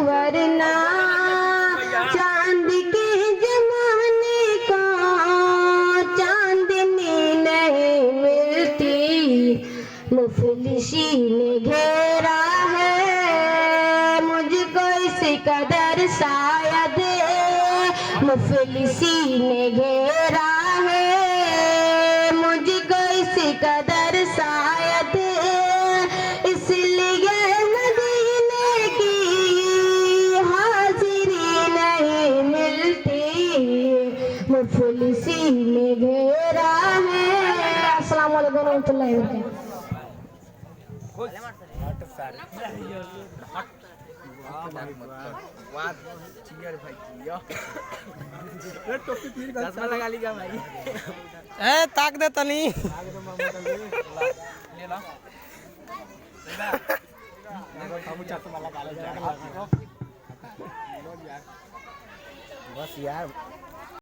वरना चांद के जमाने का चांदनी नहीं मिलती। मुफलिसी ने घेरा है मुझको इस कदर शायद, मुफलिसी ने घेरा है मुझको इस कदर शायद, इसलिए मदीने की हाजिरी नहीं मिलती। मुफलिसी ने घेरा है। अस्सलाम वालेकुम रहमतुल्लाहि व चश्मा लगा ली क्या भाई? ए ताक दे तनी ले लो बस यार